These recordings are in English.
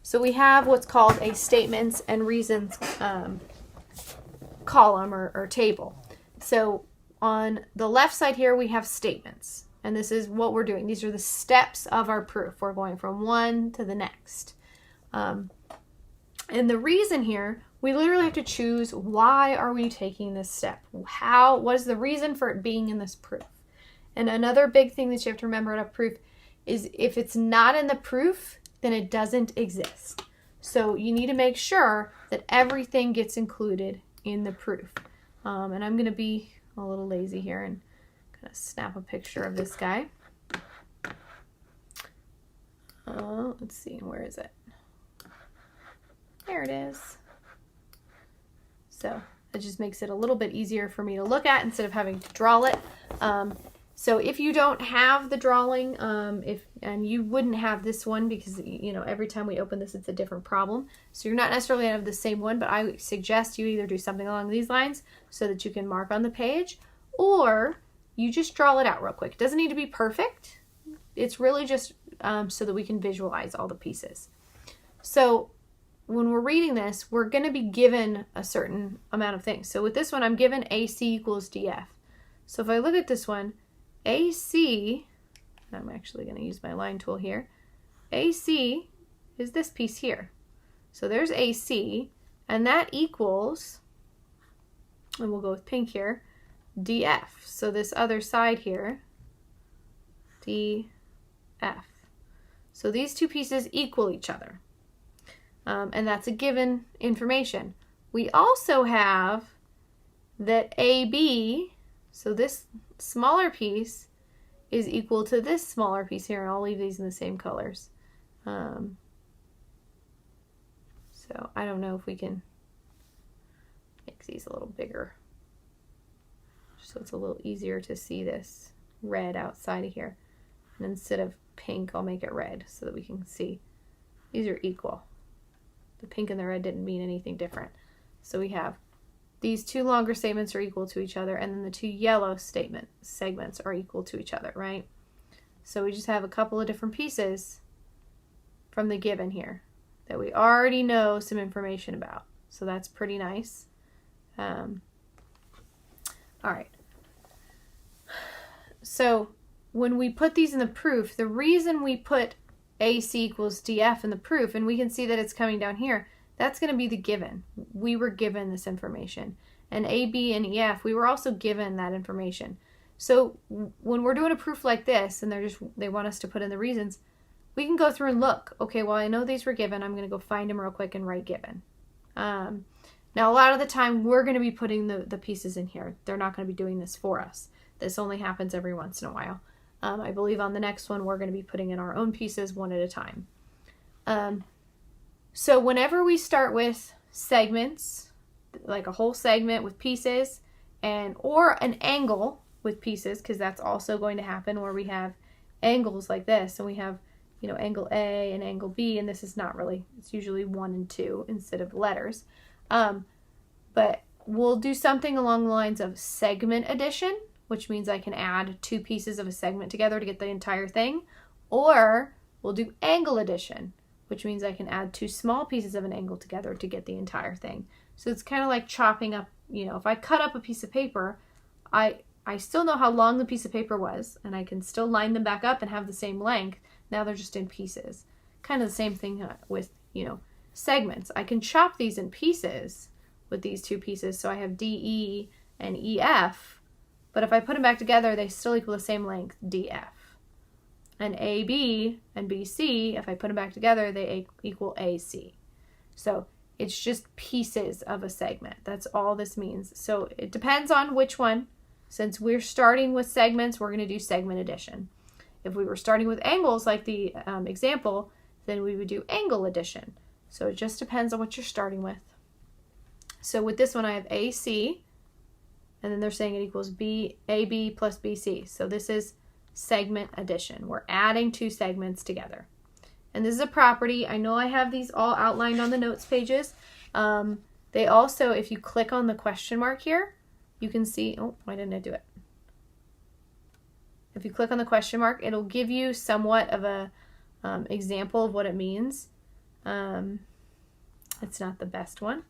So we have what's called a statements and reasons column or table. So on the left side here, we have statements. And this is what we're doing. These are the steps of our proof. We're going from one to the next. And the reason here, we literally have to choose, why are we taking this step? What is the reason for it being in this proof? And another big thing that you have to remember in a proof is if it's not in the proof, then it doesn't exist. So you need to make sure that everything gets included in the proof. And I'm going to be a little lazy here and kind of snap a picture of this guy. Let's see, where is it? There it is. So it just makes it a little bit easier for me to look at instead of having to draw it. So if you don't have the drawing, and you wouldn't have this one because, you know, every time we open this, it's a different problem. So you're not necessarily going to have the same one, but I suggest you either do something along these lines so that you can mark on the page, or you just draw it out real quick. It doesn't need to be perfect. It's really just so that we can visualize all the pieces. So when we're reading this, we're going to be given a certain amount of things. So with this one, I'm given AC equals DF. So if I look at this one, AC, I'm actually going to use my line tool here. AC is this piece here. So there's AC, and that equals, and we'll go with pink here, DF. So this other side here, DF. So these two pieces equal each other. And that's a given information. We also have that AB, so this smaller piece is equal to this smaller piece here, and I'll leave these in the same colors. So I don't know if we can make these a little bigger, so it's a little easier to see this red outside of here. And instead of pink, I'll make it red so that we can see these are equal. The pink and the red didn't mean anything different. So we have these two longer statements are equal to each other, and then the two yellow segments are equal to each other, right? So we just have a couple of different pieces from the given here that we already know some information about. So that's pretty nice. All right. So when we put these in the proof, the reason we put AC equals DF in the proof, and we can see that it's coming down here, that's going to be the given. We were given this information. And AB and EF, we were also given that information. So when we're doing a proof like this, and they want us to put in the reasons, we can go through and look. Okay, well, I know these were given. I'm going to go find them real quick and write given. Now, a lot of the time, we're going to be putting the pieces in here. They're not going to be doing this for us. This only happens every once in a while. I believe on the next one, we're going to be putting in our own pieces one at a time. So whenever we start with segments, like a whole segment with pieces, or an angle with pieces, because that's also going to happen where we have angles like this, and we have, you know, angle A and angle B, and this is not really, it's usually 1 and 2 instead of letters. But we'll do something along the lines of segment addition, which means I can add two pieces of a segment together to get the entire thing. Or we'll do angle addition, which means I can add two small pieces of an angle together to get the entire thing. So it's kind of like chopping up, you know, if I cut up a piece of paper, I still know how long the piece of paper was, and I can still line them back up and have the same length. Now they're just in pieces. Kind of the same thing with, you know, segments. I can chop these in pieces with these two pieces, so I have DE and EF. But if I put them back together, they still equal the same length, DF. And AB and BC, if I put them back together, they equal AC. So it's just pieces of a segment. That's all this means. So it depends on which one. Since we're starting with segments, we're going to do segment addition. If we were starting with angles, like the example, then we would do angle addition. So it just depends on what you're starting with. So with this one, I have AC. And then they're saying it equals AB plus BC. So this is segment addition. We're adding two segments together. And this is a property. I know I have these all outlined on the notes pages. They also, if you click on the question mark here, you can see, oh, why didn't I do it? If you click on the question mark, it'll give you somewhat of a example of what it means. It's not the best one.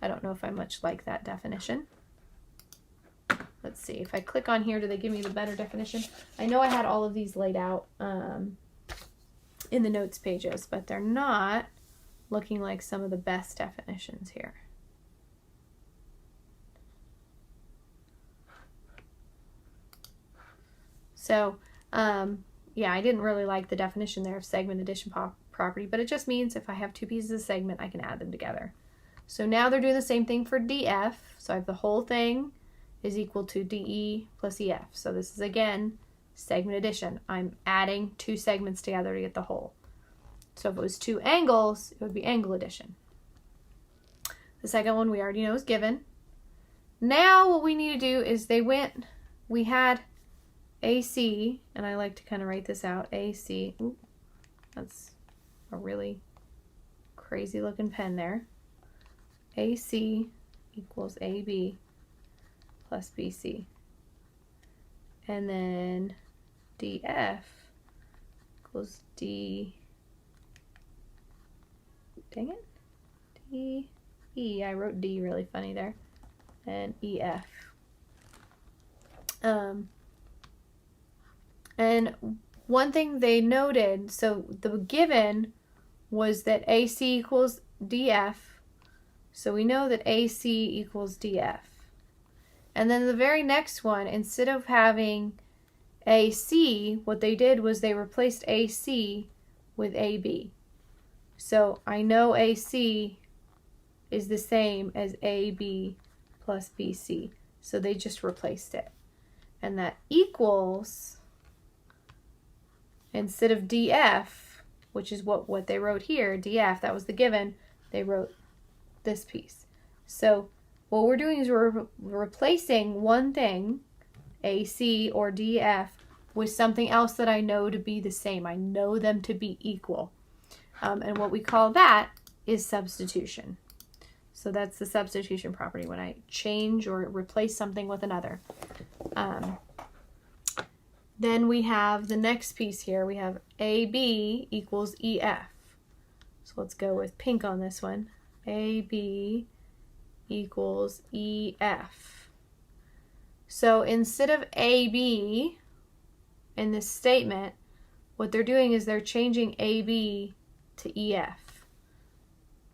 I don't know if I much like that definition. Let's see, if I click on here, do they give me the better definition? I know I had all of these laid out in the notes pages, but they're not looking like some of the best definitions here. So, yeah, I didn't really like the definition there of segment addition property, but it just means if I have two pieces of segment, I can add them together. So now they're doing the same thing for DF. So I have the whole thing is equal to DE plus EF. So this is, again, segment addition. I'm adding two segments together to get the whole. So if it was two angles, it would be angle addition. The second one we already know is given. Now what we need to do is we had AC, and I like to kind of write this out, AC, ooh, that's a really crazy looking pen there. AC equals AB plus BC. And then DF equals D, dang it, DE, I wrote D really funny there, and EF. And one thing they noted, so the given was that AC equals DF, so we know that AC equals DF. And then the very next one, instead of having AC, what they did was they replaced AC with AB. So I know AC is the same as AB plus BC, so they just replaced it. And that equals, instead of DF, which is what they wrote here, DF, that was the given, they wrote this piece. So what we're doing is we're replacing one thing, AC or DF, with something else that I know to be the same. I know them to be equal. And what we call that is substitution. So that's the substitution property, when I change or replace something with another. Then we have the next piece here. We have AB equals EF. So let's go with pink on this one. AB equals EF. So instead of AB in this statement, what they're doing is they're changing AB to EF.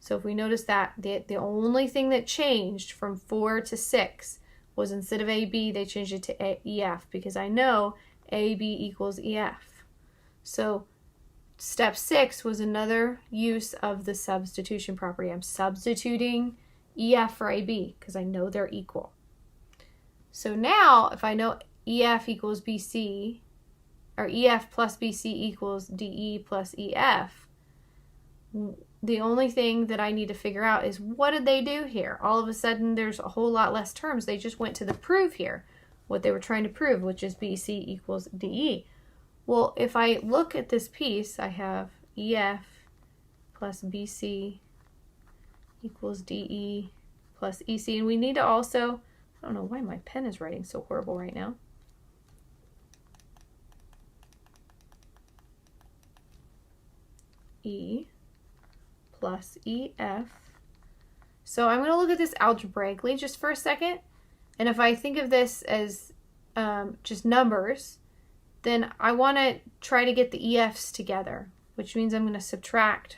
So if we notice that the only thing that changed from 4 to 6 was, instead of AB, they changed it to EF, because I know AB equals EF. So step 6 was another use of the substitution property. I'm substituting EF for AB because I know they're equal. So now if I know EF equals BC, or EF plus BC equals DE plus EF, the only thing that I need to figure out is, what did they do here? All of a sudden there's a whole lot less terms. They just went to the prove here, what they were trying to prove, which is BC equals DE. Well, if I look at this piece, I have EF plus BC equals DE plus EC, and we need to also, I don't know why my pen is writing so horrible right now. E plus EF. So I'm going to look at this algebraically just for a second, and if I think of this as just numbers, then I want to try to get the EFs together, which means I'm going to subtract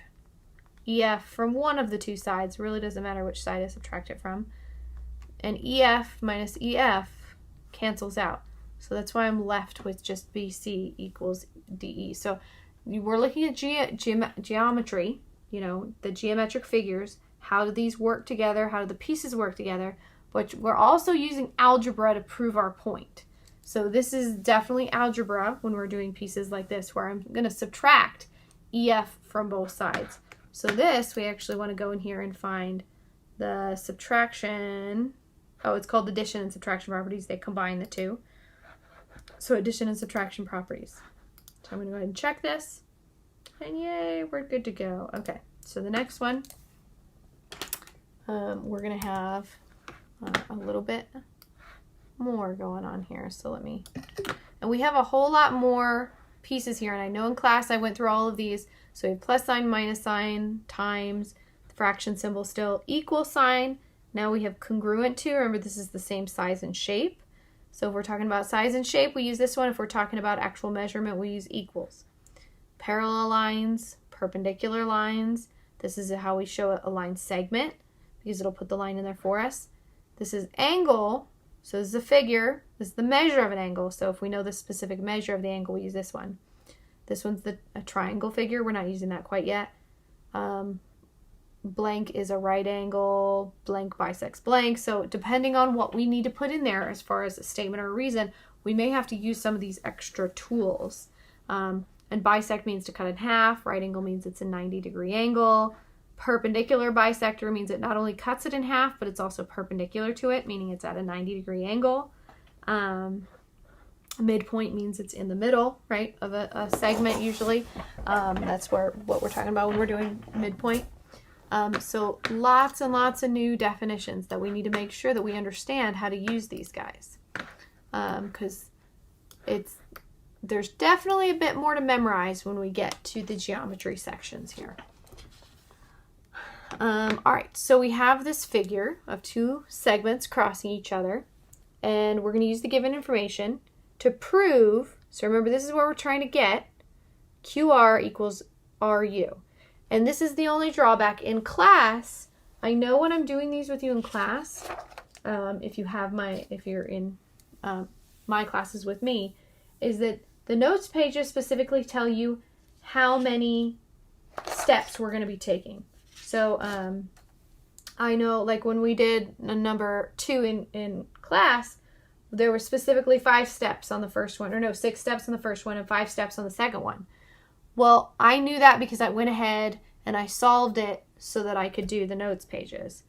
EF from one of the two sides. It really doesn't matter which side I subtract it from. And EF minus EF cancels out. So that's why I'm left with just BC equals DE. So we're looking at geometry, you know, the geometric figures. How do these work together? How do the pieces work together? But we're also using algebra to prove our point. So this is definitely algebra when we're doing pieces like this, where I'm going to subtract EF from both sides. So this, we actually want to go in here and find the subtraction. Oh, it's called addition and subtraction properties. They combine the two. So addition and subtraction properties. So I'm going to go ahead and check this. And yay, we're good to go. Okay, so the next one, we're going to have a little bit more going on here. So let me, and we have a whole lot more pieces here, and I know in class I went through all of these. So we have plus sign, minus sign, times, the fraction symbol still, equal sign. Now we have congruent to. Remember, this is the same size and shape. So if we're talking about size and shape, we use this one. If we're talking about actual measurement, we use equals. Parallel lines, perpendicular lines. This is how we show a line segment, because it'll put the line in there for us. This is angle. So this is a figure. This is the measure of an angle. So if we know the specific measure of the angle, we use this one. This one's a triangle figure. We're not using that quite yet. Blank is a right angle. Blank bisects blank. So depending on what we need to put in there as far as a statement or a reason, we may have to use some of these extra tools. And bisect means to cut in half. Right angle means it's a 90-degree angle. Perpendicular bisector means it not only cuts it in half, but it's also perpendicular to it, meaning it's at a 90-degree angle. Midpoint means it's in the middle, right, of a segment usually. That's what we're talking about when we're doing midpoint. So lots and lots of new definitions that we need to make sure that we understand how to use these guys. Because there's definitely a bit more to memorize when we get to the geometry sections here. All right, so we have this figure of two segments crossing each other, and we're going to use the given information to prove, so remember this is where we're trying to get, QR equals RU. And this is the only drawback in class. I know when I'm doing these with you in class, if you're in my classes with me, is that the notes pages specifically tell you how many steps we're going to be taking. So I know, like when we did number 2 in class, there were specifically 5 steps on the first one, or no, 6 steps on the first one and 5 steps on the second one. Well, I knew that because I went ahead and I solved it so that I could do the notes pages.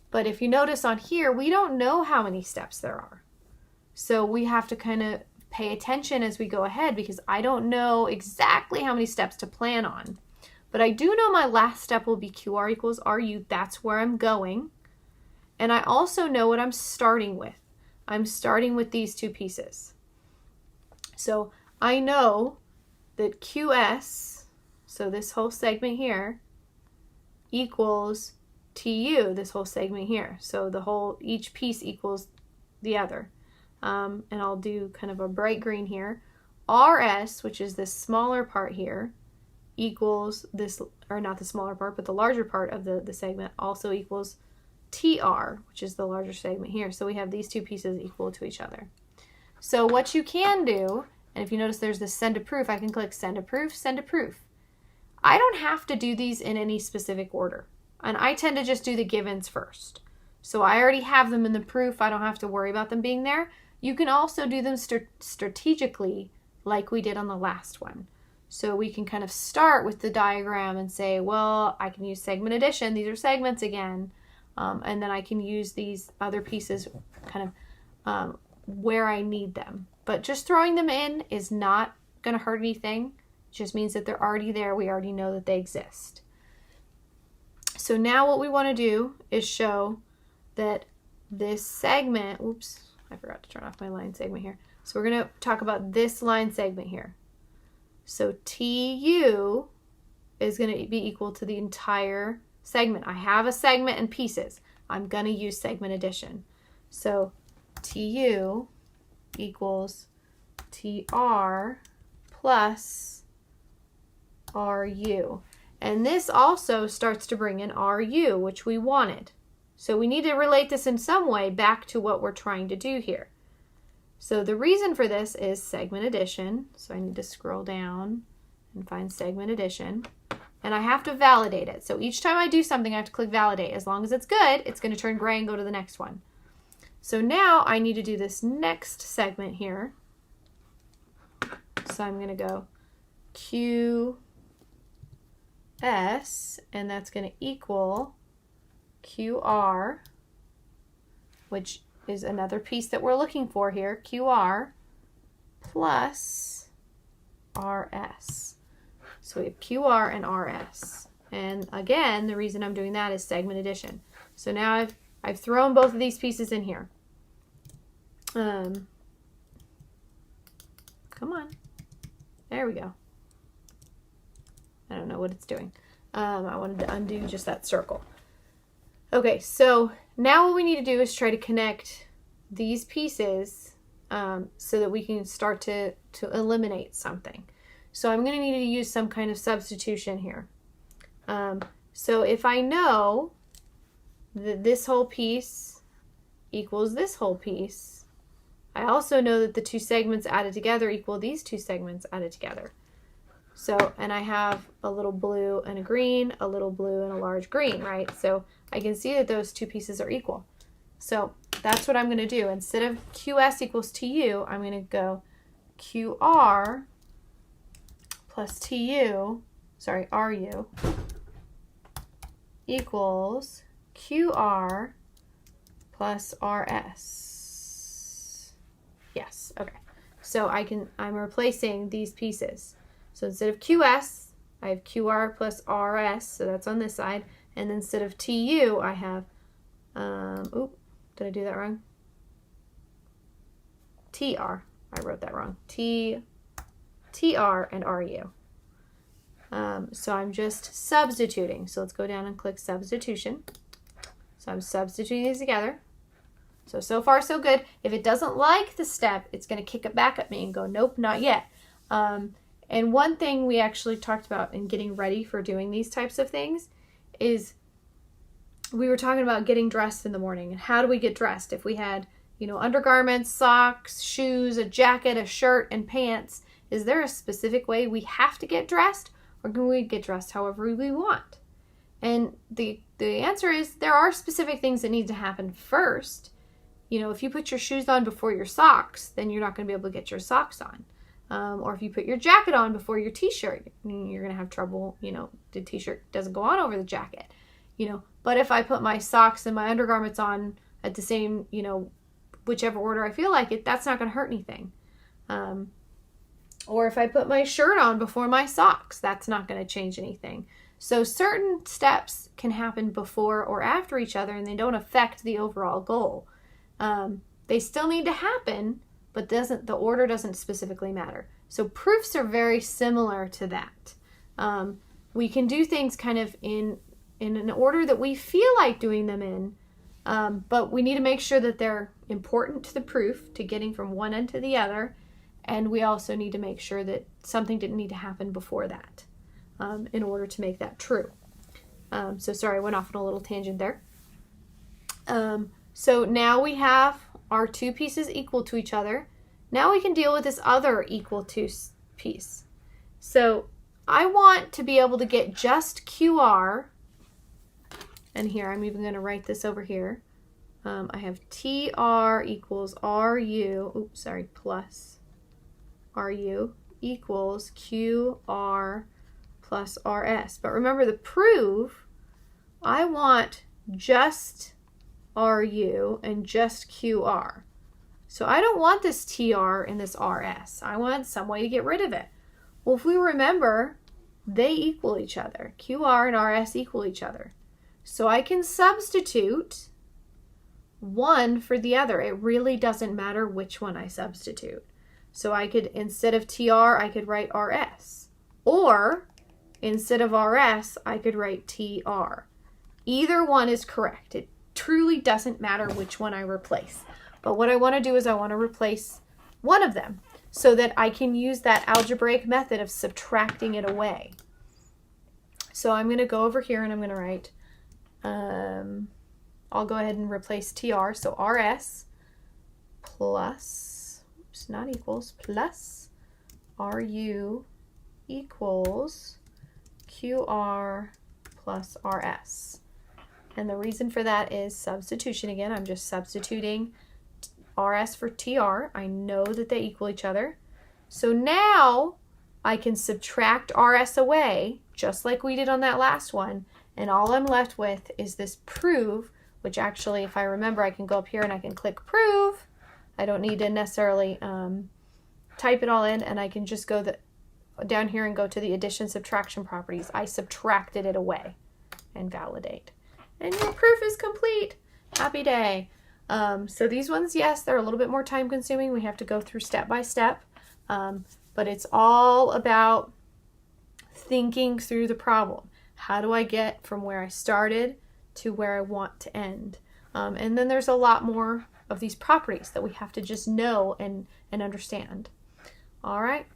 But if you notice on here, we don't know how many steps there are. So we have to kind of pay attention as we go ahead, because I don't know exactly how many steps to plan on. But I do know my last step will be QR equals RU. That's where I'm going. And I also know what I'm starting with. I'm starting with these two pieces. So I know that QS, so this whole segment here, equals TU, this whole segment here. So each piece equals the other. And I'll do kind of a bright green here. RS, which is this smaller part here, equals this, or not the smaller part, but the larger part of the segment also equals TR, which is the larger segment here. So we have these two pieces equal to each other. So what you can do, and if you notice there's this send to proof, I can click send to proof, send to proof. I don't have to do these in any specific order. And I tend to just do the givens first. So I already have them in the proof. I don't have to worry about them being there. You can also do them strategically like we did on the last one. So we can kind of start with the diagram and say, well, I can use segment addition. These are segments again. And then I can use these other pieces kind of where I need them. But just throwing them in is not going to hurt anything. It just means that they're already there. We already know that they exist. So now what we want to do is show that this segment, oops, I forgot to turn off my line segment here. So we're going to talk about this line segment here. So TU is going to be equal to the entire segment. I have a segment and pieces. I'm going to use segment addition. So TU equals TR plus RU. And this also starts to bring in RU, which we wanted. So we need to relate this in some way back to what we're trying to do here. So the reason for this is segment addition. So I need to scroll down and find segment addition. And I have to validate it. So each time I do something, I have to click validate. As long as it's good, it's going to turn gray and go to the next one. So now I need to do this next segment here. So I'm going to go QS, and that's going to equal QR, which is another piece that we're looking for here, QR plus RS. So we have QR and RS. And again, the reason I'm doing that is segment addition. So now I've thrown both of these pieces in here. Come on. There we go. I don't know what it's doing. I wanted to undo just that circle. Okay, so now what we need to do is try to connect these pieces so that we can start to eliminate something. So I'm going to need to use some kind of substitution here. So if I know that this whole piece equals this whole piece, I also know that the two segments added together equal these two segments added together. So, and I have a little blue and a green, a little blue and a large green, right? So I can see that those two pieces are equal. So that's what I'm going to do. Instead of QS equals TU, I'm going to go QR plus TU, sorry, RU equals QR plus RS. Yes, okay. So I'm replacing these pieces. So instead of QS, I have QR plus RS, so that's on this side. And instead of TU, I have, did I do that wrong? TR, I wrote that wrong. TR and RU. So I'm just substituting. So let's go down and click substitution. So I'm substituting these together. So far so good. If it doesn't like the step, it's going to kick it back at me and go, nope, not yet. And one thing we actually talked about in getting ready for doing these types of things is we were talking about getting dressed in the morning. And how do we get dressed? If we had, undergarments, socks, shoes, a jacket, a shirt, and pants, is there a specific way we have to get dressed? Or can we get dressed however we want? And the answer is there are specific things that need to happen first. If you put your shoes on before your socks, then you're not going to be able to get your socks on. Or if you put your jacket on before your t-shirt, you're going to have trouble, the t-shirt doesn't go on over the jacket, But if I put my socks and my undergarments on at the same, whichever order I feel like it, that's not going to hurt anything. Or if I put my shirt on before my socks, that's not going to change anything. So certain steps can happen before or after each other, and they don't affect the overall goal. They still need to happen, but the order doesn't specifically matter. So proofs are very similar to that. We can do things kind of in an order that we feel like doing them in, but we need to make sure that they're important to the proof, to getting from one end to the other, and we also need to make sure that something didn't need to happen before that in order to make that true. So sorry, I went off on a little tangent there. So now we have our two pieces equal to each other. Now we can deal with this other equal to piece. So I want to be able to get just QR, and here I'm even going to write this over here. I have TR equals RU, plus RU equals QR plus RS. But remember the proof, I want just RU and just QR. So I don't want this TR and this RS. I want some way to get rid of it. Well, if we remember, they equal each other. QR and RS equal each other. So I can substitute one for the other. It really doesn't matter which one I substitute. So I could, instead of TR, I could write RS. Or instead of RS, I could write TR. Either one is correct. It truly doesn't matter which one I replace. But what I want to do is I want to replace one of them so that I can use that algebraic method of subtracting it away. So I'm going to go over here and I'm going to write, I'll go ahead and replace TR. So RS plus, not equals, plus RU equals QR plus RS. And the reason for that is substitution again. I'm just substituting RS for TR. I know that they equal each other. So now I can subtract RS away, just like we did on that last one. And all I'm left with is this prove, which actually, if I remember, I can go up here and I can click prove. I don't need to necessarily type it all in, and I can just go down here and go to the addition subtraction properties. I subtracted it away and validate. And your proof is complete. Happy day. So these ones, yes, they're a little bit more time consuming. We have to go through step by step. but it's all about thinking through the problem. How do I get from where I started to where I want to end? And then there's a lot more of these properties that we have to just know and understand. All right.